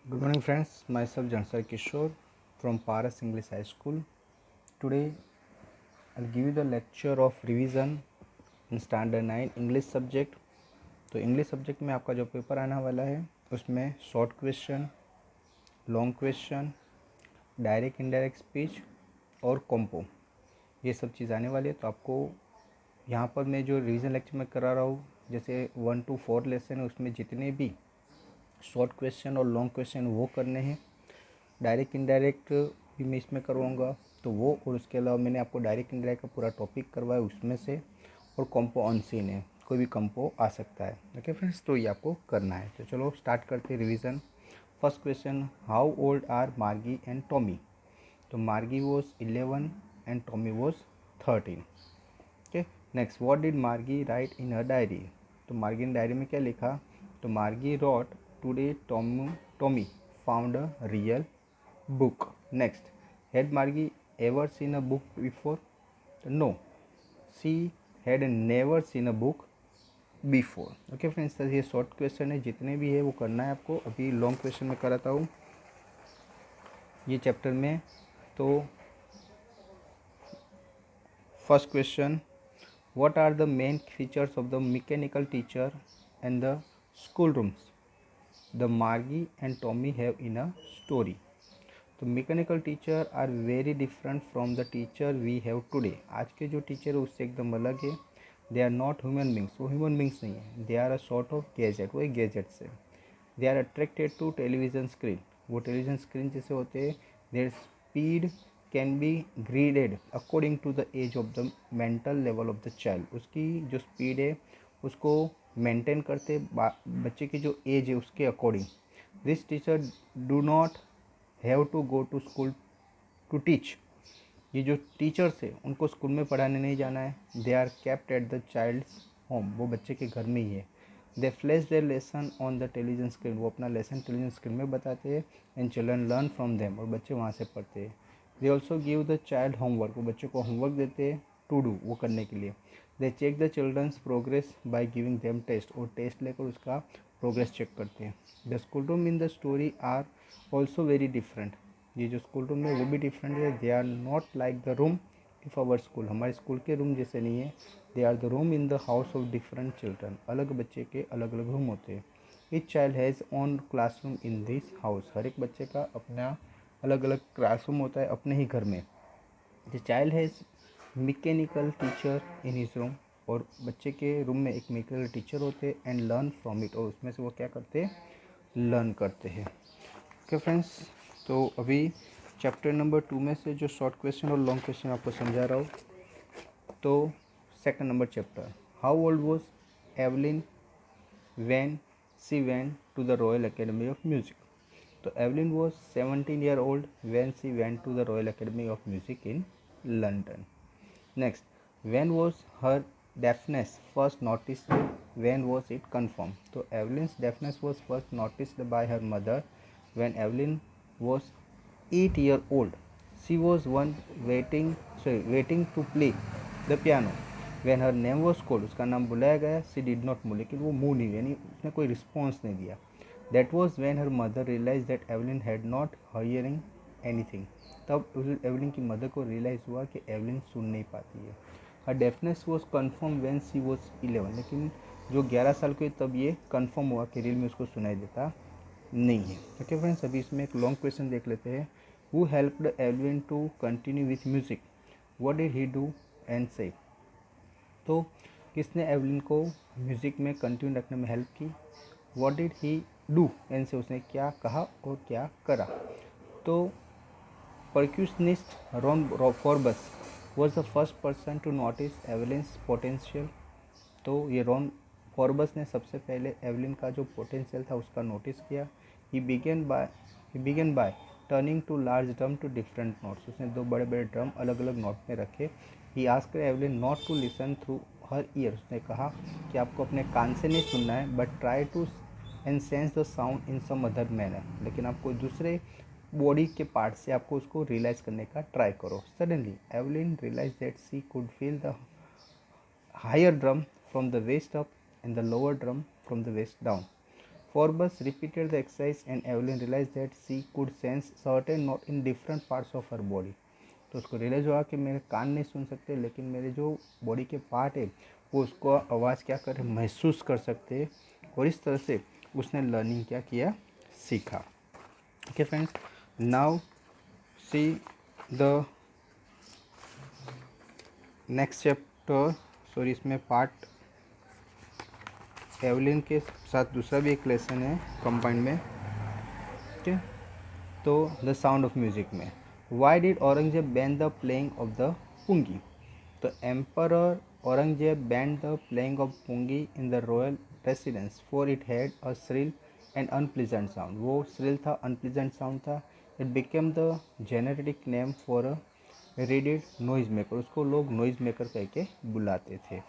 Good morning friends, myself Jansar Kishore from Paras English High School. Today I'll give you the lecture of revision in standard 9 English subject. तो English subject में आपका जो paper आने वाला है उसमें short question, long question, direct indirect speech और compo ये सब चीज़ आने वाली है। तो आपको यहाँ पर मैं जो रिवीजन लेक्चर में करा रहा हूँ जैसे 1 to 4 लेसन है उसमें जितने भी शॉर्ट क्वेश्चन और लॉन्ग क्वेश्चन वो करने हैं। डायरेक्ट इनडायरेक्ट भी मैं इसमें करवाऊँगा तो वो, और उसके अलावा मैंने आपको डायरेक्ट इनडायरेक्ट का पूरा टॉपिक करवाया उसमें से, और कॉम्पो ऑन सीन है, कोई भी कॉम्पो आ सकता है। ओके फ्रेंड्स, तो ये आपको करना है। तो चलो स्टार्ट करते हैं revision. First question, how old are Margie and Tommy. तो Margie was 11 and Tommy was 13। Okay next, what did Margie write in her diary. तो मार्गी ने डायरी में क्या लिखा। तो Margie wrote today Tommy found a real book. Next, had Margie ever seen a book before? No, she had never seen a book before. Okay friends, ये short question है, जितने भी है वो करना है आपको। अभी लॉन्ग क्वेश्चन में कराता हूँ ये चैप्टर में। तो first question, what are the main features of the mechanical teacher and the schoolrooms the Margie and Tommy have in a story? तो mechanical teacher are very different from the teacher we have today. आज के जो teacher है उससे एकदम अलग है। They are not human beings, वो ह्यूमन बींग्स नहीं है। They are a sort of gadget, वो एक गैजेट से। They are attracted to television screen, वो टेलीविज़न स्क्रीन जैसे होते हैं। Their speed can be graded according to the age of the mental level of the child. उसकी जो speed है उसको मेंटेन करते बच्चे की जो एज है उसके according. This teacher do not have to go to school to teach. ये जो टीचर्स है उनको स्कूल में पढ़ाने नहीं जाना है। They are kept at the child's home, वो बच्चे के घर में ही है। They flash their lesson on the television screen, वो अपना लेसन टेलीविजन स्क्रीन में बताते हैं। And children learn from them, और बच्चे वहाँ से पढ़ते हैं। They also give the child homework, वो बच्चों को होमवर्क देते हैं टू डू, वो करने के लिए। They check the children's progress by giving them test, और टेस्ट लेकर उसका प्रोग्रेस चेक करते हैं। The school room in the story are also very different, ये जो स्कूल रूम है वो भी डिफरेंट है। They are not like the room if our school, हमारे स्कूल के रूम जैसे नहीं है। They are the room in the house of different children, अलग बच्चे के अलग अलग रूम होते हैं। Each child has own classroom in this house, हर एक बच्चे का अपना अलग अलग क्लासरूम होता है अपने ही घर में। The child has mechanical teacher in his room, और बच्चे के रूम में एक मैकेनिकल टीचर होते हैं। एंड लर्न फ्रॉम इट, और उसमें से वो क्या करते हैं, लर्न करते हैं। ओके फ्रेंड्स, तो अभी चैप्टर नंबर 2 में से जो शॉर्ट क्वेश्चन और लॉन्ग क्वेश्चन आपको समझा रहा हूँ। तो second number chapter, how old was Evelyn when she went to the royal academy of music. तो Evelyn was 17 year old when she went to the royal academy of music in London. Next, when was her deafness first noticed, when was it confirmed. तो Evelyn's deafness was first noticed by her mother when Evelyn was 8 years old. She was waiting to play the piano. When her name was called, उसका नाम बुलाया गया, she did not move, लेकिन वो move नहीं, यानी उसने कोई रिस्पॉन्स नहीं दिया। That was when her mother realized that Evelyn had not hearing anything. तब एवलिन की मदर को रियलाइज़ हुआ कि एवलिन सुन नहीं पाती है। Her deafness was confirmed when she was 11, लेकिन जो 11 साल की तब ये कन्फर्म हुआ कि रियल में उसको सुनाई देता नहीं है। ओके फ्रेंड्स, अभी इसमें एक लॉन्ग क्वेश्चन देख लेते हैं। Who helped Evelyn to continue with music, what did he do and say. तो किसने एवलिन को म्यूज़िक में कंटिन्यू रखने में हेल्प की, what did he do and say, उसने क्या कहा और क्या करा। तो percussionist Ron Forbes was the first person to notice Evelyn's potential. तो ये रॉन फॉर्बस ने सबसे पहले एवलिन का जो पोटेंशियल था उसका नोटिस किया। He began by turning two large drum to different notes, उसने दो बड़े बड़े ड्रम अलग अलग नोट में रखे। He asked Evelyn not to listen through her ear, उसने कहा कि आपको अपने कान से नहीं सुनना है, but try to and sense the sound in some other manner, लेकिन आपको दूसरे बॉडी के पार्ट से आपको उसको रियलाइज़ करने का ट्राई करो। Suddenly Evelyn realise that she could feel the higher drum from the waist up and the lower drum from the waist down. Forbes repeated the exercise and Evelyn realized that she could sense certain note in different parts of her body. तो उसको realise हुआ कि मेरे कान नहीं सुन सकते लेकिन मेरे जो बॉडी के पार्ट है वो उसको आवाज़ क्या कर महसूस कर सकते हैं, और इस तरह से उसने लर्निंग क्या किया, सीखा. Okay friends, now see the next chapter. Sorry, इसमें पार्ट एवलिन के साथ दूसरा भी एक लेसन है कंबाइंड में. ठीक है, तो द साउंड ऑफ म्यूजिक में why did Aurangzeb ban the playing of the pungi. तो emperor Aurangzeb ban the playing of pungi in the royal residence for it had a shrill and unpleasant sound. वो श्रिल था, unpleasant sound था. It became the genetic name for a reeded noise maker. उसको लोग noise maker कह के बुलाते थे.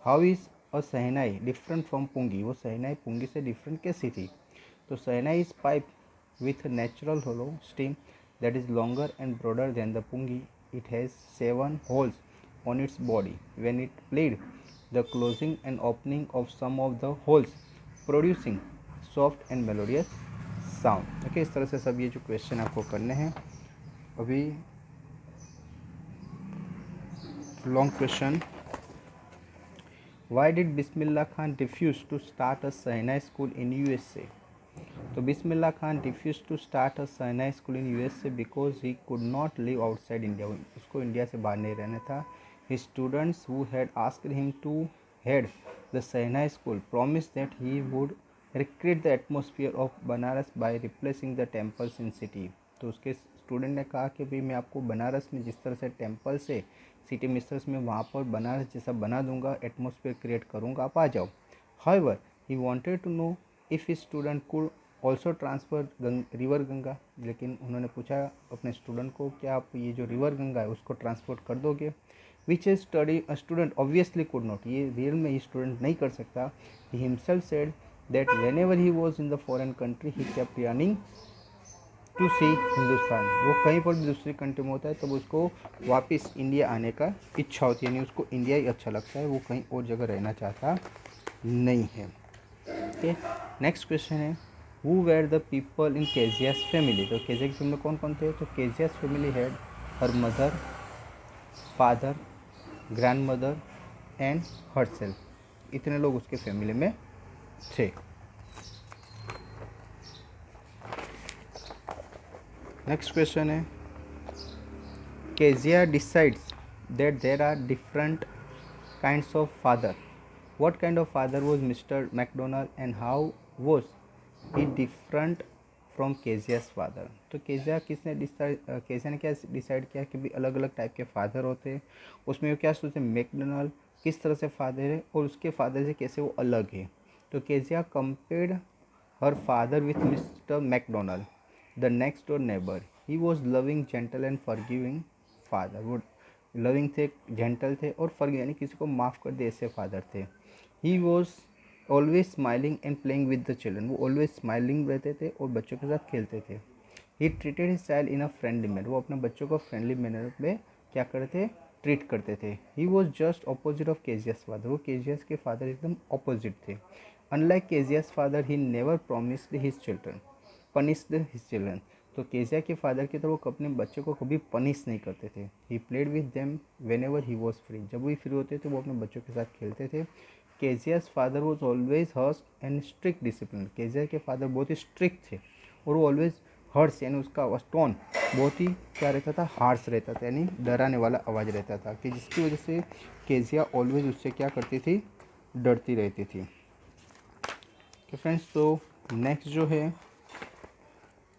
How is a shehnai different from pungi. वो शहनाई पुंगी से डिफरेंट कैसी थी. तो shehnai is pipe with natural hollow stem that is longer and broader than the pungi. It has 7 holes on its body. When it played, the closing and opening of some of the holes producing soft and melodious sound. Okay, इस तरह से सब ये जो question आपको करने हैं. अभी long question. Why did Bismillah Khan refuse to start a Sahnai school in USA? तो Bismillah Khan refuse to start a shehnai school in USA because he could not live outside India. उसको इंडिया से बाहर नहीं रहना था. His students who had asked him to head the shehnai school promise that he would recreate the atmosphere of Banaras by replacing the temples in city. तो उसके student ने कहा कि भाई मैं आपको बनारस में जिस तरह से टेम्पल से सिटी मिस्टर्स में वहाँ पर बनारस जैसा बना दूंगा, एटमोसफियर क्रिएट करूँगा, आप आ जाओ. However he wanted to know if his student could also transfer river Ganga. लेकिन उन्होंने पूछा अपने स्टूडेंट को, क्या आप ये जो रिवर गंगा है उसको ट्रांसपोर्ट कर दोगे. Which is study student obviously could not. ये रियल में ही स्टूडेंट नहीं कर सकता. He himself said that whenever he was in the foreign country he kept running to see Hindustan. वो कहीं पर भी दूसरी कंट्री में होता है तब तो उसको वापस इंडिया आने का इच्छा होती है, यानी उसको इंडिया ही अच्छा लगता है, वो कहीं और जगह रहना चाहता नहीं है. ओके, नेक्स्ट क्वेश्चन है who were the people in Kezia's family. तो केजिया की फैमिली कौन कौन थे. तो Kezia's family had her mother, father, grandmother and herself. इतने लोग उसके फैमिली में थे. नेक्स्ट क्वेश्चन है Kezia decides that there are different kinds of father. What kind of father was Mr. McDonald and how was he different from केजिया's father. तो Kezia ने क्या decide किया कि भी अलग अलग टाइप के फादर होते हैं. उसमें वो क्या सोचते हैं मैकडोनाल्ड किस तरह से फादर है और उसके फादर से कैसे वो अलग है. तो Kezia compared her father with mister McDonald the next door neighbour. He was loving, gentle and forgiving father. वो लविंग थे, जेंटल थे और फॉरगिव यानी किसी को माफ़ कर दे ऐसे फादर थे. He was always smiling and playing with the children. वो ऑलवेज स्माइलिंग रहते थे और बच्चों के साथ खेलते थे. He treated his child in a friendly manner. वो अपने बच्चों को फ्रेंडली मैनर में क्या करते थे, ट्रीट करते थे. He was just opposite of Kezia's father. वो केजियास के फादर एकदम अपोजिट थे. Unlike Kezia's father he never promised his children punished his children. तो केजिया के फादर की तरह वो अपने बच्चों को कभी पनिश नहीं करते थे. He played with them when ever he was free. जब भी फ्री होते थे वो अपने बच्चों के साथ खेलते थे. Kezia's father was always harsh and strict discipline. Kezia के फादर बहुत ही स्ट्रिक्ट थे और वो ऑलवेज हर्ष यानी उसका टोन बहुत ही क्या रहता था, हार्श रहता था, यानी डराने वाला आवाज़ रहता था कि जिसकी वजह से केजिया ऑलवेज उससे क्या करती थी, डरती रहती थी. तो फ्रेंड्स, तो नेक्स्ट जो है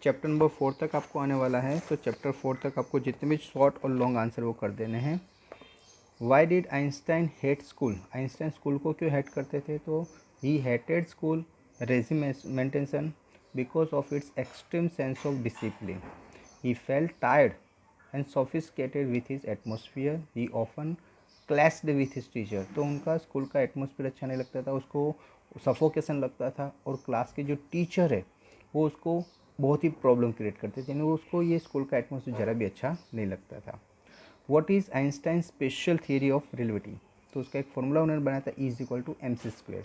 चैप्टर नंबर 4 तक आपको आने वाला है. तो चैप्टर 4 तक आपको जितने भी शॉर्ट और लॉन्ग आंसर वो कर देने हैं. Why did Einstein hate school. Einstein school को क्यों हेट करते थे. तो he hated school regimentation because of its extreme sense of discipline. He felt tired and sophisticated with his atmosphere. He often clashed with his teacher. तो उनका school का atmosphere अच्छा नहीं लगता था, उसको सफोकेशन लगता था और क्लास के जो टीचर है वो उसको बहुत ही प्रॉब्लम क्रिएट करते थे, यानी उसको ये स्कूल का एटमोसफियर ज़रा भी अच्छा नहीं लगता था. What is Einstein special theory of relativity. तो उसका एक फॉर्मूला उन्होंने बनाया था, E = mc².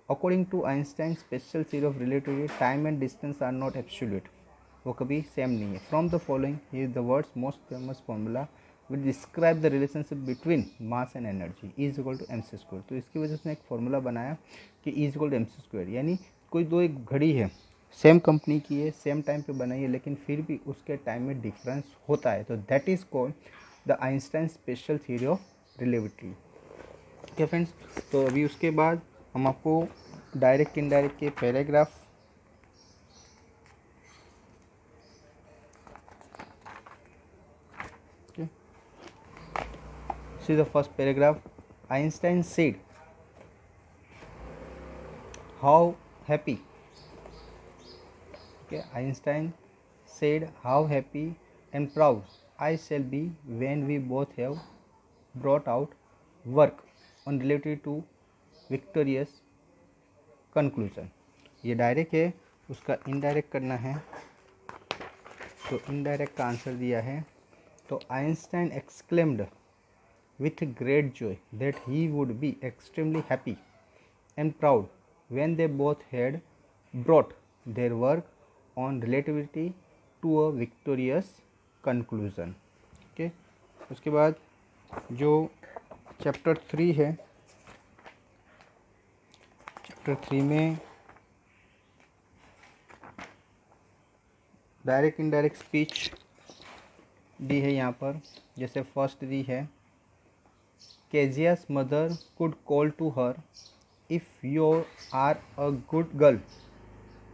According to Einstein special theory of relativity time and distance are not absolute, वो कभी सेम नहीं है। From the following is the words most famous formula which describe the relationship between mass and energy is equal to M C square. तो इसकी वजह से उसने एक फॉर्मूला बनाया कि is equal to M C square, यानी कोई दो एक घड़ी है, सेम कंपनी की है, सेम टाइम पे बनाई है, लेकिन फिर भी उसके टाइम में डिफरेंस होता है, तो that is called the Einstein special theory of relativity. Okay friends, तो अभी उसके बाद हम आपको डायरेक्ट इनडायरेक्ट के paragraph see the first paragraph. Einstein said, how happy, okay, Einstein said how happy and proud I shall be when we both have brought out work on related to victorious conclusion। ये direct है, उसका indirect करना है, तो indirect का answer दिया है। तो Einstein exclaimed with great joy that he would be extremely happy and proud when they both had brought their work on relativity to a victorious conclusion। okay, उसके बाद जो चैप्टर 3 है, चैप्टर 3 में direct indirect speech दी है यहाँ पर। जैसे first दी है, Kezia's mother could call to her, if you are a good girl,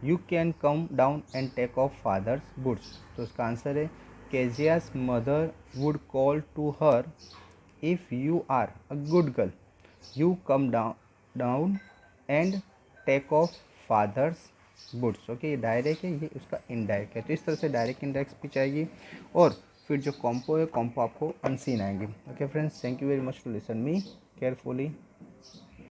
you can come down and take off father's boots। तो उसका आंसर है, Kezia's mother would call to her, if you are a good girl, you come down and take off father's boots। Okay, ये direct है, ये उसका indirect है। तो इस तरह से डायरेक्ट इनडायरेक्ट स्पीच आएगी, और फिर जो कॉम्पो है, कॉम्पो आपको अनसीन आएंगे। Okay friends, thank you very much to listen me carefully.